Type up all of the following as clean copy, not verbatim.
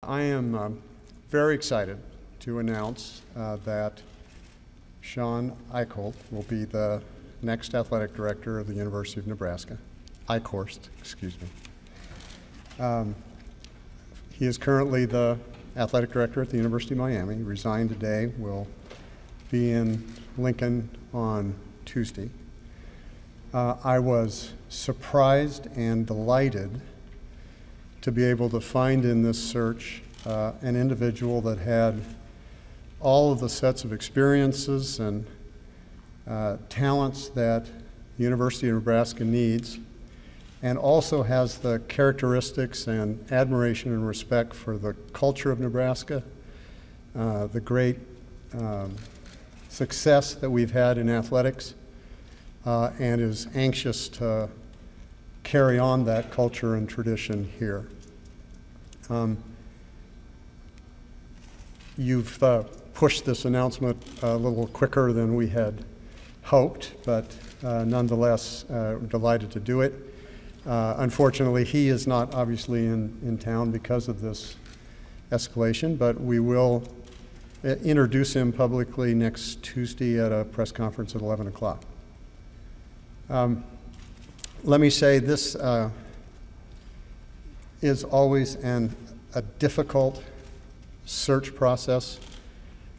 I am very excited to announce that Shawn Eichorst will be the next athletic director of the University of Nebraska. Eichorst, excuse me. He is currently the athletic director at the University of Miami. He resigned today, will be in Lincoln on Tuesday. I was surprised and delighted to be able to find in this search an individual that had all of the sets of experiences and talents that the University of Nebraska needs, and also has the characteristics and admiration and respect for the culture of Nebraska, the great success that we've had in athletics, and is anxious to carry on that culture and tradition here. You've pushed this announcement a little quicker than we had hoped, but nonetheless delighted to do it. Unfortunately, he is not obviously in town because of this escalation, but we will introduce him publicly next Tuesday at a press conference at 11 o'clock. Let me say this is always a difficult search process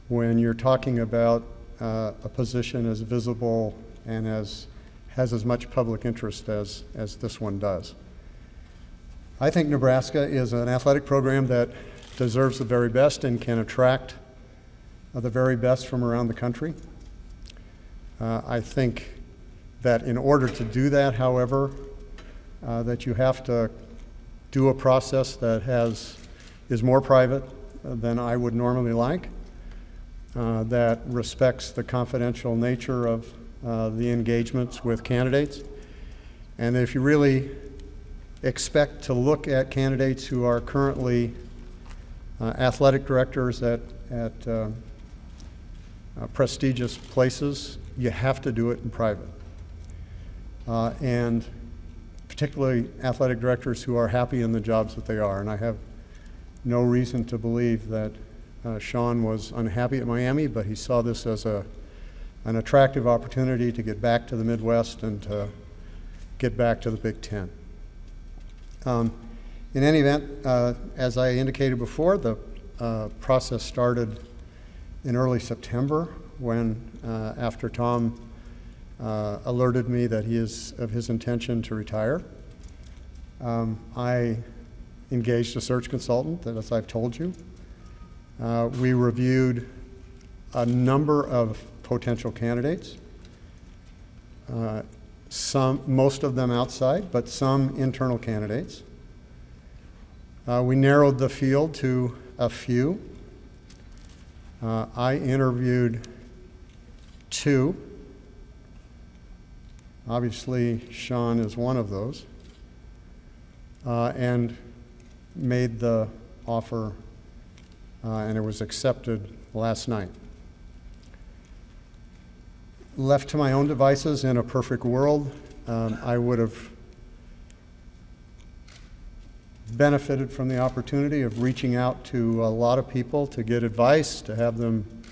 when you're talking about a position as visible and has as much public interest as this one does. I think Nebraska is an athletic program that deserves the very best and can attract the very best from around the country. I think that in order to do that, however, that you have to do a process that is more private than I would normally like, that respects the confidential nature of the engagements with candidates, and if you really expect to look at candidates who are currently athletic directors at prestigious places, you have to do it in private. And particularly athletic directors who are happy in the jobs that they are. And I have no reason to believe that Shawn was unhappy at Miami, but he saw this as an attractive opportunity to get back to the Midwest and to get back to the Big Ten. In any event, as I indicated before, the process started in early September when, after Tom alerted me that he is of his intention to retire. I engaged a search consultant, that, as I've told you. We reviewed a number of potential candidates, most of them outside, but some internal candidates. We narrowed the field to a few. I interviewed two. Obviously, Shawn is one of those, and made the offer, and it was accepted last night. Left to my own devices in a perfect world, I would have benefited from the opportunity of reaching out to a lot of people to get advice, to have them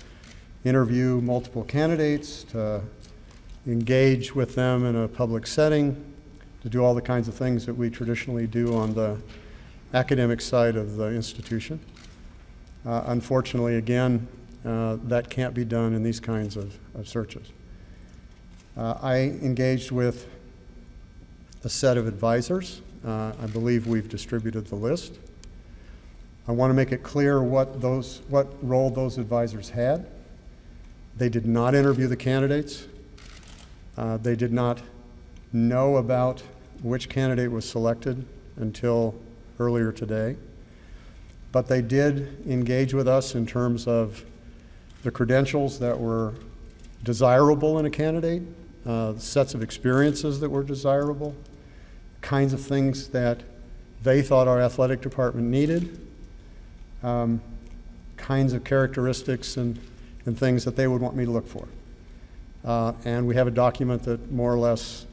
interview multiple candidates, to engage with them in a public setting, to do all the kinds of things that we traditionally do on the academic side of the institution. Unfortunately, again, that can't be done in these kinds of searches. I engaged with a set of advisors. I believe we've distributed the list. I want to make it clear what role those advisors had. They did not interview the candidates. They did not know about which candidate was selected until earlier today. But they did engage with us in terms of the credentials that were desirable in a candidate, sets of experiences that were desirable, kinds of things that they thought our athletic department needed, kinds of characteristics and things that they would want me to look for. And we have a document that more or less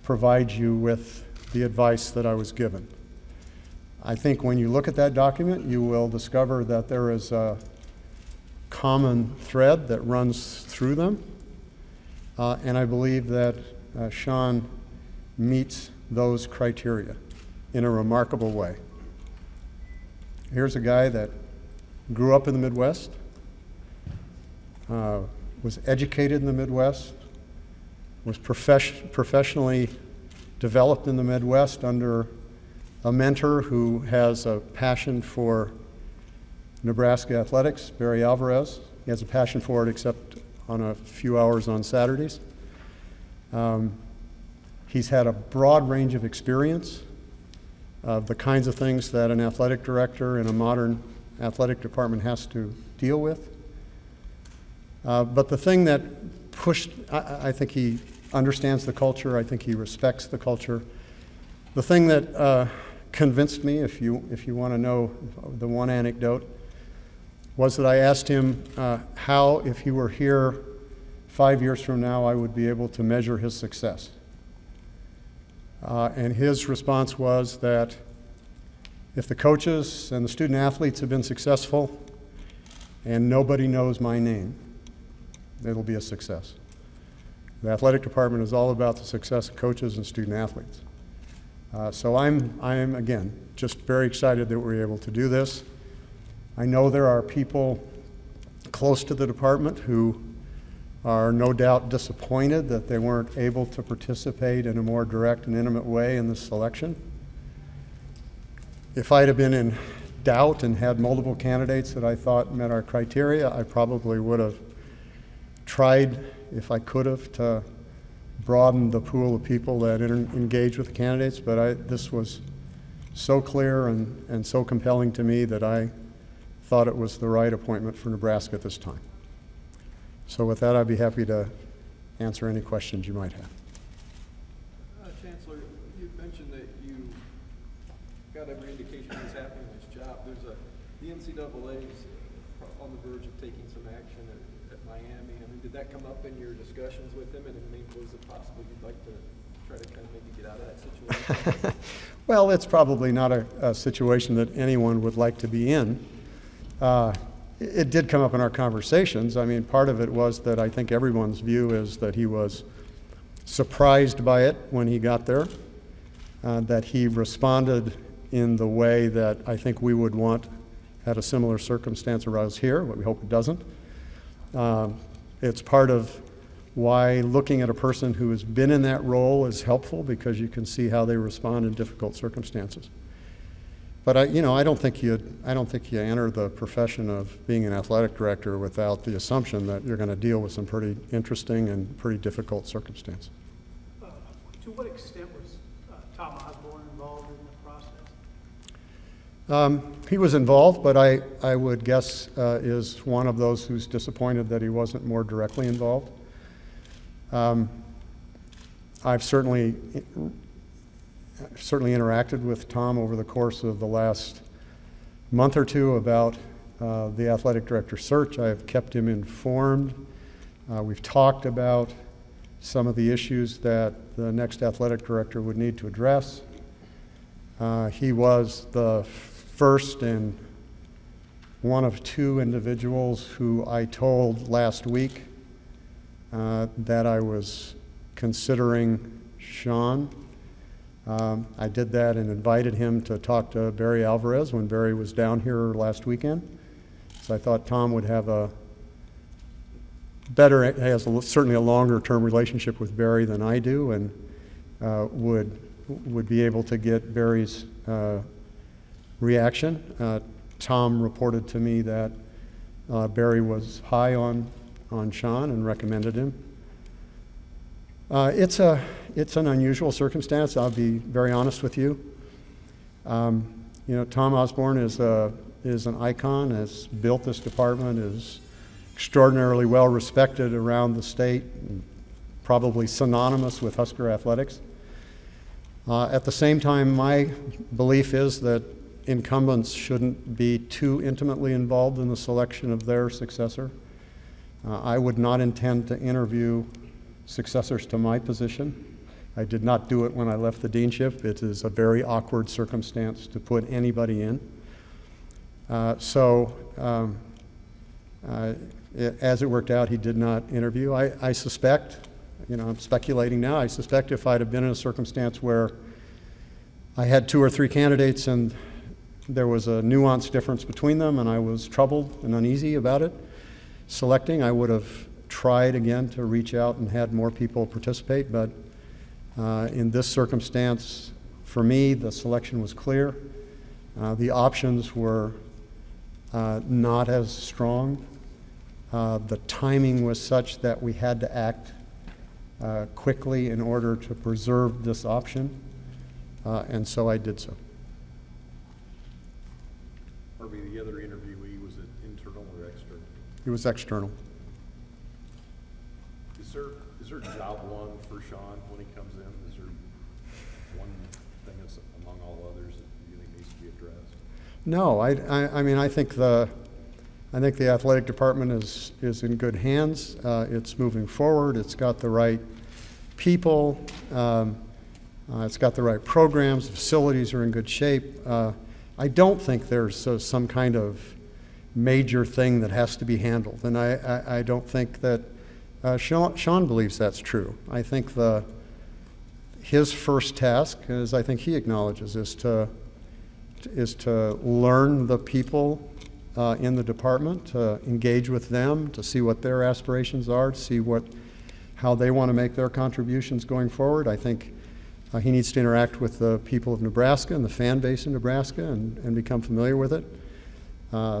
provides you with the advice that I was given. I think when you look at that document, you will discover that there is a common thread that runs through them. And I believe that Shawn meets those criteria in a remarkable way. Here's a guy that grew up in the Midwest, was educated in the Midwest, was professionally developed in the Midwest under a mentor who has a passion for Nebraska athletics, Barry Alvarez. He has a passion for it except on a few hours on Saturdays. He's had a broad range of experience of the kinds of things that an athletic director in a modern athletic department has to deal with. But the thing that pushed, I think he understands the culture, I think he respects the culture. The thing that convinced me, if you want to know the one anecdote, was that I asked him how, if he were here 5 years from now, I would be able to measure his success. And his response was that if the coaches and the student athletes have been successful and nobody knows my name, it'll be a success. The athletic department is all about the success of coaches and student athletes. So I'm again, just very excited that we're able to do this. I know there are people close to the department who are no doubt disappointed that they weren't able to participate in a more direct and intimate way in this selection. If I'd have been in doubt and had multiple candidates that I thought met our criteria, I probably would have tried, if I could have, to broaden the pool of people that engage with the candidates, but this was so clear and so compelling to me that I thought it was the right appointment for Nebraska at this time. So with that, I'd be happy to answer any questions you might have. Chancellor, you mentioned that you got every indication he's happy in his job. The NCAA is on the verge of taking some action at Miami. I mean, did that come up in your discussions with him? And I mean, was it possible you'd like to try to kind of maybe get out of that situation? Well, it's probably not a situation that anyone would like to be in. It did come up in our conversations. I mean, part of it was that I think everyone's view is that he was surprised by it when he got there, that he responded in the way that I think we would want had a similar circumstance arise here, but we hope it doesn't. It's part of why looking at a person who has been in that role is helpful, because you can see how they respond in difficult circumstances. But I don't think you enter the profession of being an athletic director without the assumption that you're going to deal with some pretty interesting and pretty difficult circumstances. To what extent was Tom Osborne involved in the process? He was involved, but I would guess is one of those who's disappointed that he wasn't more directly involved. I've certainly interacted with Tom over the course of the last month or two about the athletic director search. I've kept him informed. We've talked about some of the issues that the next athletic director would need to address. He was the first and one of two individuals who I told last week that I was considering Shawn. I did that and invited him to talk to Barry Alvarez when Barry was down here last weekend. So I thought Tom would have certainly a longer term relationship with Barry than I do, and would be able to get Barry's reaction. Tom reported to me that Barry was high on Shawn and recommended him. It's an unusual circumstance. I'll be very honest with you. Tom Osborne is an icon, has built this department, is extraordinarily well respected around the state, and probably synonymous with Husker athletics. At the same time, my belief is that incumbents shouldn't be too intimately involved in the selection of their successor. I would not intend to interview successors to my position. I did not do it when I left the deanship. It is a very awkward circumstance to put anybody in. As it worked out, he did not interview. I suspect, I'm speculating now, I suspect if I'd have been in a circumstance where I had 2 or 3 candidates and there was a nuanced difference between them and I was troubled and uneasy about it, selecting, I would have tried again to reach out and had more people participate, but in this circumstance, for me, the selection was clear. The options were not as strong. The timing was such that we had to act quickly in order to preserve this option, and so I did so. Harvey, the other interviewee, was it internal or external? It was external. Is there job one for Shawn when he comes in? Is there one thing that's among all others that you think needs to be addressed? No, I mean, I think the athletic department is in good hands. It's moving forward. It's got the right people. It's got the right programs. The facilities are in good shape. I don't think there's some kind of major thing that has to be handled, and I don't think that Shawn believes that's true. I think his first task, as I think he acknowledges, is to learn the people in the department, to engage with them, to see what their aspirations are, to see how they want to make their contributions going forward. I think he needs to interact with the people of Nebraska and the fan base in Nebraska and become familiar with it.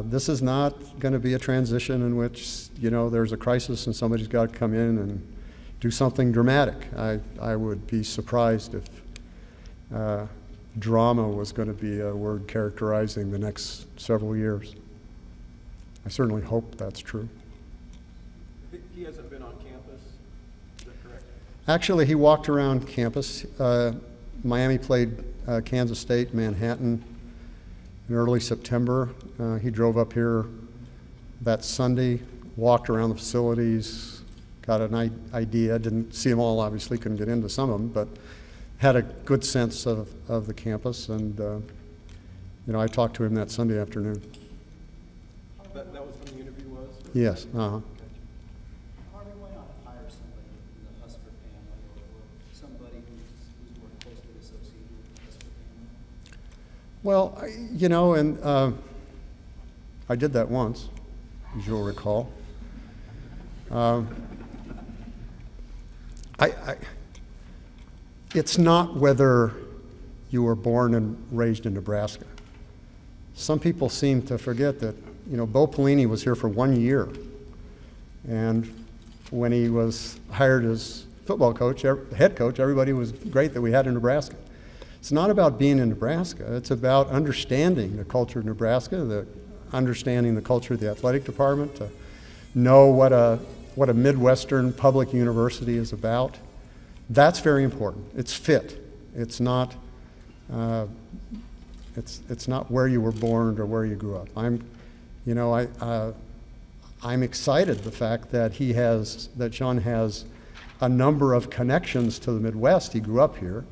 This is not going to be a transition in which, there's a crisis and somebody's got to come in and do something dramatic. I would be surprised if drama was going to be a word characterizing the next several years. I certainly hope that's true. He hasn't been on campus, is that correct? Actually, he walked around campus. Miami played Kansas State, Manhattan, in early September. He drove up here that Sunday, walked around the facilities, got an idea, didn't see them all, obviously, couldn't get into some of them, but had a good sense of the campus, and I talked to him that Sunday afternoon. That was when the interview was? Or? Yes. Harvey, why not hire somebody in the Husker family or somebody who's more closely associated with the Husker family? Well, I did that once, as you'll recall. It's not whether you were born and raised in Nebraska. Some people seem to forget that, Bo Pelini was here for 1 year. And when he was hired as football coach, head coach, everybody was great that we had in Nebraska. It's not about being in Nebraska. It's about understanding the culture of Nebraska, understanding the culture of the athletic department, to know what a Midwestern public university is about. That's very important. It's fit. It's not. It's not where you were born or where you grew up. I'm excited the fact that Shawn has a number of connections to the Midwest. He grew up here,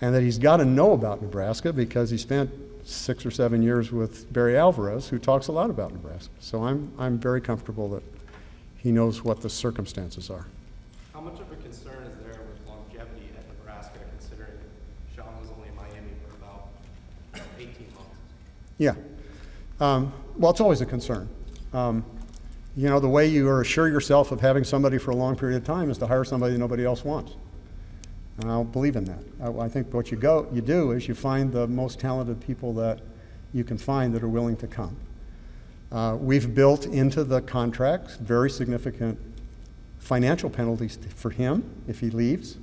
and that he's got to know about Nebraska because he spent 6 or 7 years with Barry Alvarez, who talks a lot about Nebraska. So I'm very comfortable that he knows what the circumstances are. How much of a concern is there with longevity at Nebraska, considering Shawn was only in Miami for about 18 months? Yeah. Well, it's always a concern. The way you assure yourself of having somebody for a long period of time is to hire somebody nobody else wants. And I'll believe in that. I think what you do is you find the most talented people that you can find that are willing to come. We've built into the contract very significant financial penalties for him if he leaves.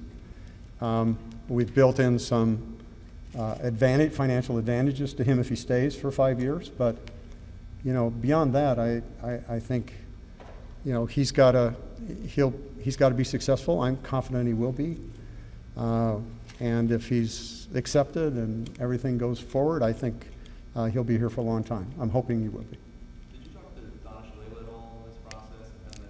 We've built in some financial advantages to him if he stays for 5 years. But beyond that, I think he's got to be successful. I'm confident he will be. And if he's accepted and everything goes forward, I think he'll be here for a long time. I'm hoping he will be. Did you talk to Don Shalala at all in this process? And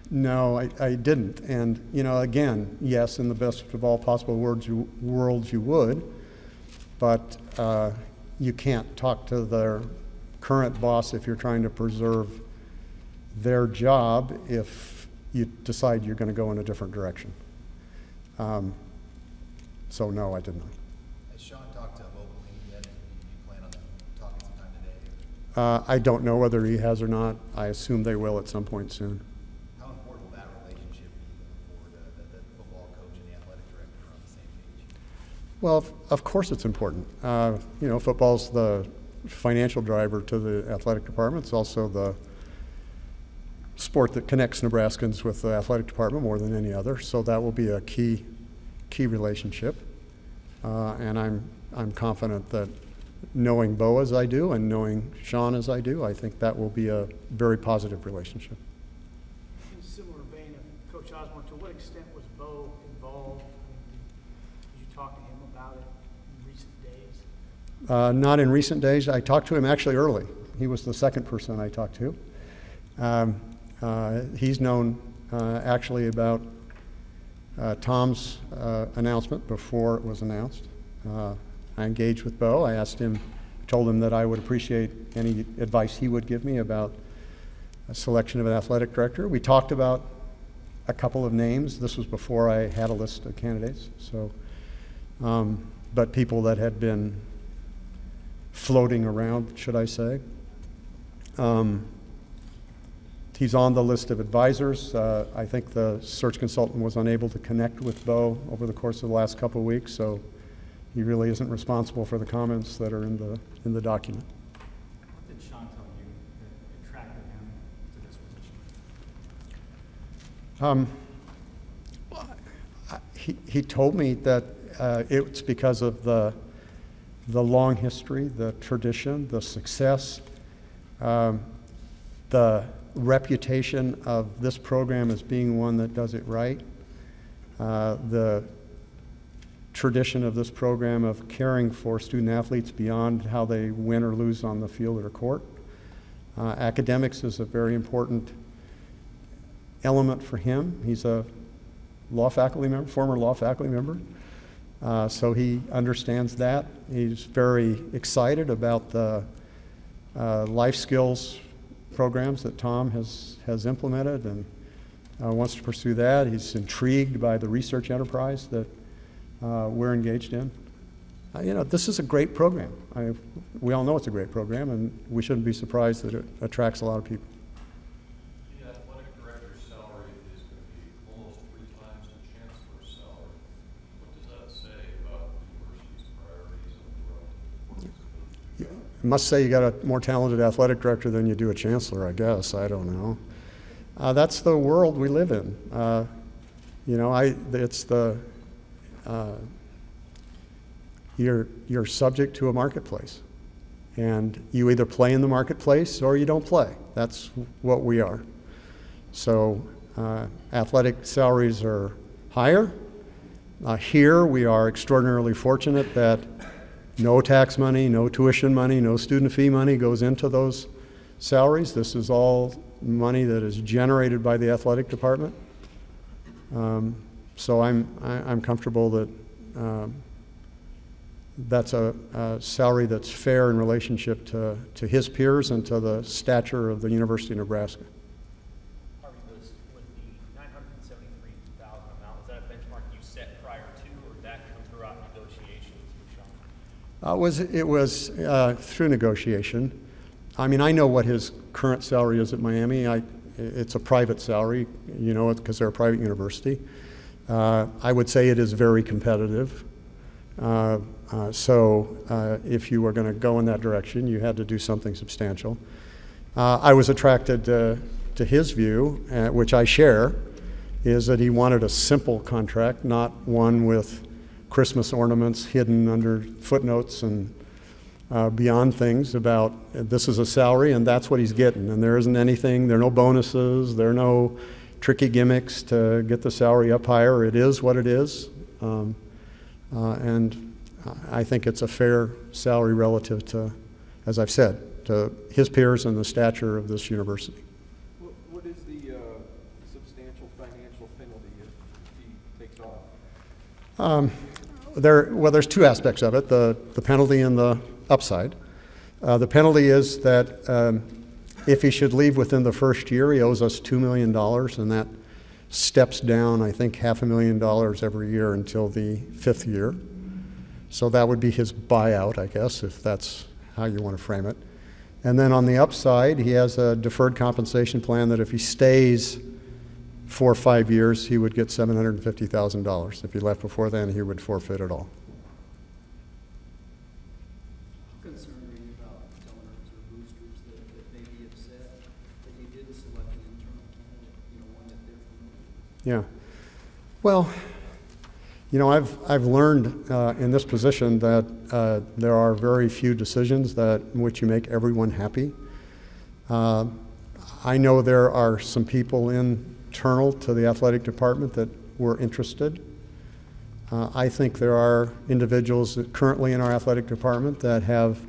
then No, I didn't. And, you know, again, yes, in the best of all possible worlds you would, but you can't talk to their current boss if you're trying to preserve their job if you decide you're going to go in a different direction. So no, I did not. Has Shawn talked to Mobley yet? Do you plan on talking sometime today? I don't know whether he has or not. I assume they will at some point soon. How important will that relationship be going forward, that the football coach and the athletic director are on the same page? Well, of course it's important. You know, football's the financial driver to the athletic department. It's also the sport that connects Nebraskans with the athletic department more than any other. So that will be a key relationship. And I'm confident that knowing Bo as I do and knowing Shawn as I do, I think that will be a very positive relationship. In a similar vein of Coach Osborne, to what extent was Bo involved? Did you talk to him about it in recent days? Not in recent days. I talked to him actually early. He was the second person I talked to. He's known actually about Tom's announcement before it was announced. I engaged with Bo. I asked him, told him that I would appreciate any advice he would give me about a selection of an athletic director. We talked about a couple of names. This was before I had a list of candidates. So, but people that had been floating around, should I say. He's on the list of advisors. I think the search consultant was unable to connect with Bo over the course of the last couple of weeks, so he really isn't responsible for the comments that are in the document. What did Shawn tell you that attracted him to this position? He told me that it's because of the long history, the tradition, the success, the reputation of this program as being one that does it right, the tradition of this program of caring for student athletes beyond how they win or lose on the field or court. Academics is a very important element for him. He's a law faculty member, former law faculty member, so he understands that. He's very excited about the life skills programs that Tom has implemented and wants to pursue that. He's intrigued by the research enterprise that we're engaged in. You know, this is a great program. We all know it's a great program, and we shouldn't be surprised that it attracts a lot of people. The athletic director's salary is going to be almost 3 times the chancellor's salary. What does that say about the university's priorities and the growth? I must say you got a more talented athletic director than you do a chancellor, I guess. I don't know. That's the world we live in. You know, it's the you're subject to a marketplace, and you either play in the marketplace or you don't play. That's what we are. So athletic salaries are higher. Here we are extraordinarily fortunate that no tax money, no tuition money, no student fee money goes into those salaries. This is all money that is generated by the athletic department. So I'm comfortable that that's a salary that's fair in relationship to his peers and to the stature of the University of Nebraska. Harvey, with the $973,000 amount, is that a benchmark you set prior to, or did that come throughout negotiations with Shawn? It was through negotiation. I mean, I know what his current salary is at Miami. It's a private salary, you know, because they're a private university. I would say it is very competitive. So if you were going to go in that direction, you had to do something substantial. I was attracted to his view, which I share, is that he wanted a simple contract, not one with Christmas ornaments hidden under footnotes and beyond things about this is a salary and that's what he's getting. And there isn't anything, there are no bonuses, there are no tricky gimmicks to get the salary up higher. It is what it is. And I think it's a fair salary relative to, as I've said, to his peers and the stature of this university. What is the substantial Well, there's two aspects of it, the penalty and the upside. The penalty is that if he should leave within the first year, he owes us $2 million, and that steps down, I think, $500,000 every year until the 5th year. So that would be his buyout, I guess, if that's how you want to frame it. And then on the upside, he has a deferred compensation plan that if he stays for 5 years, he would get $750,000. If he left before then, he would forfeit it all. How concerned are you about donors or boosters that may be upset that you didn't select an internal candidate, one that they're familiar with? Yeah. Well, I've learned in this position that there are very few decisions in which you make everyone happy. I know there are some people internal to the athletic department that were interested. I think there are individuals currently in our athletic department that have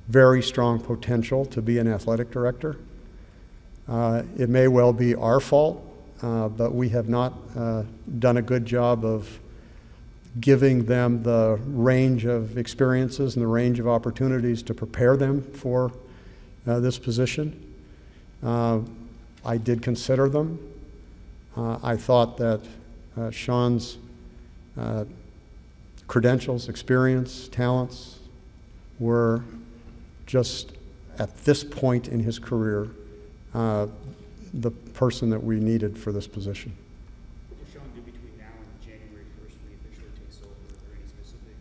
very strong potential to be an athletic director. It may well be our fault, but we have not done a good job of giving them the range of experiences and the range of opportunities to prepare them for this position. I did consider them. I thought that Shawn's credentials, experience, talents were just at this point in his career the person that we needed for this position. What will Shawn do between now and January 1st when he officially takes over? Are there any specific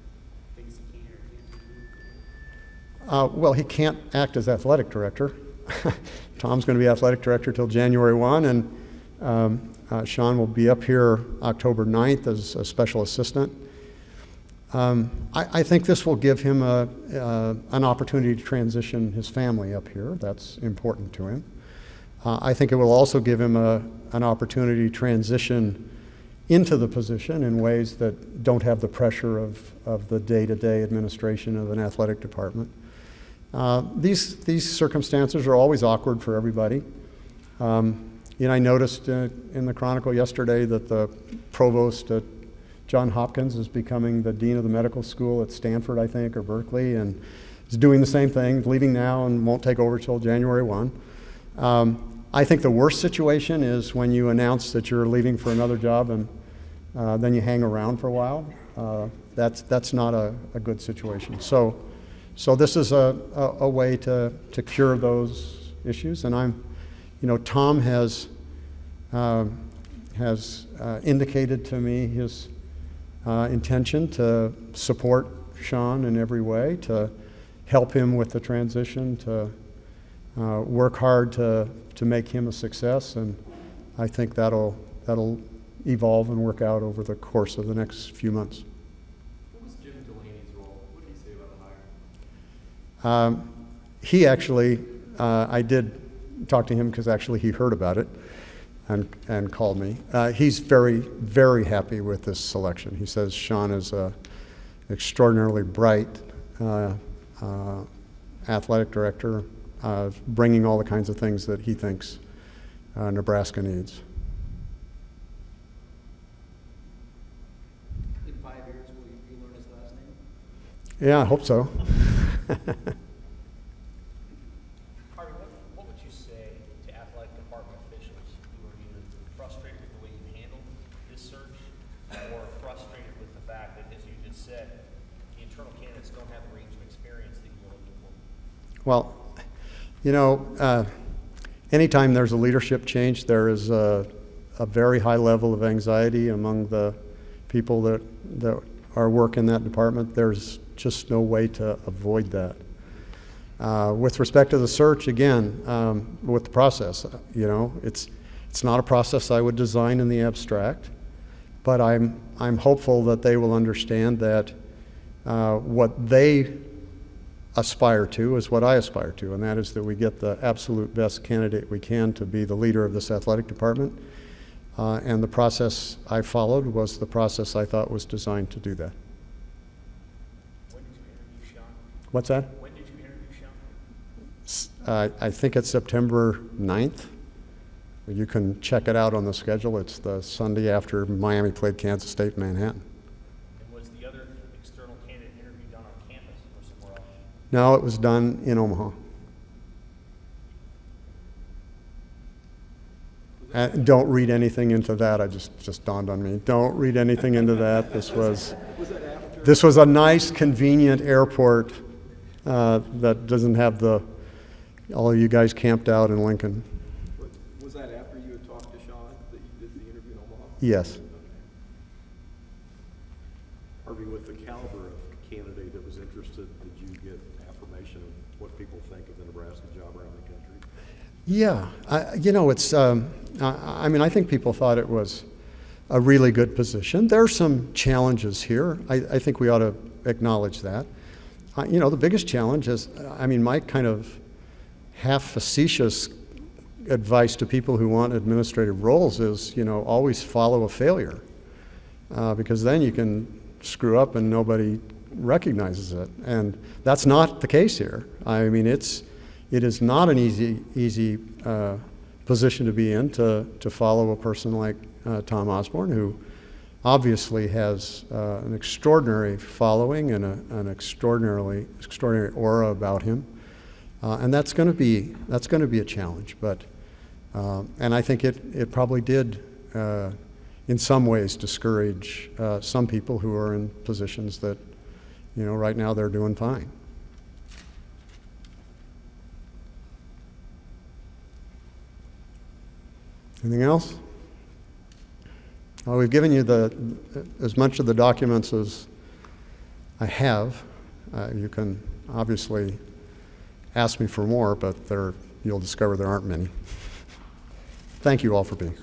things he can or can't do? Well, he can't act as athletic director. Tom's going to be athletic director till January 1, and Shawn will be up here October 9th as a special assistant. I think this will give him an opportunity to transition his family up here. That's important to him. I think it will also give him an opportunity to transition into the position in ways that don't have the pressure of the day-to-day administration of an athletic department. These circumstances are always awkward for everybody. I noticed in the Chronicle yesterday that the provost at Johns Hopkins is becoming the dean of the medical school at Stanford, I think, or Berkeley, and is doing the same thing, leaving now and won't take over till January 1. I think the worst situation is when you announce that you're leaving for another job and then you hang around for a while. That's not a good situation. So this is a way to cure those issues, and Tom has indicated to me his intention to support Shawn in every way, to help him with the transition, to work hard to make him a success, and I think that'll evolve and work out over the course of the next few months. What was Jim Delaney's role? What did he say about the hire? He actually, I did talk to him because actually he heard about it and called me. He's very, very happy with this selection. He says Shawn is an extraordinarily bright athletic director, bringing all the kinds of things that he thinks Nebraska needs. In 5 years, will you learn his last name? Yeah, I hope so. Harvey, what would you say to athletic department officials who are either frustrated with the way you handled this search or frustrated with the fact that, as you just said, the internal candidates don't have the range of experience that you're looking for? Well, anytime there's a leadership change, there is a very high level of anxiety among the people that are work in that department. There's just no way to avoid that. With respect to the search, again, with the process, it's not a process I would design in the abstract, but I'm hopeful that they will understand that what they aspire to is what I aspire to, and that is that we get the absolute best candidate we can to be the leader of this athletic department. And the process I followed was the process I thought was designed to do that. When did you interview Shawn? What's that? When did you interview Shawn? I think it's September 9th. You can check it out on the schedule. It's the Sunday after Miami played Kansas State in Manhattan. No, it was done in Omaha. Don't read anything into that. I just dawned on me. Don't read anything into that. This was a nice, convenient airport that doesn't have all of you guys camped out in Lincoln. Was that after you had talked to Shawn that you did the interview in Omaha? Yes. Harvey, with the caliber of candidate that was interested, did you get affirmation of what people think of the Nebraska job around the country? Yeah, it's. I mean, I think people thought it was a really good position. There are some challenges here. I think we ought to acknowledge that. The biggest challenge is, my kind of half facetious advice to people who want administrative roles is, always follow a failure, because then you can screw up and nobody recognizes it. And that's not the case here. It is not an easy position to be in to follow a person like Tom Osborne, who obviously has an extraordinary following and an extraordinary aura about him, and that's going to be a challenge. But and I think it probably did in some ways discourage some people who are in positions that right now they're doing fine. Anything else? Well, we've given you as much of the documents as I have. You can obviously ask me for more, but you'll discover there aren't many. Thank you all for being here.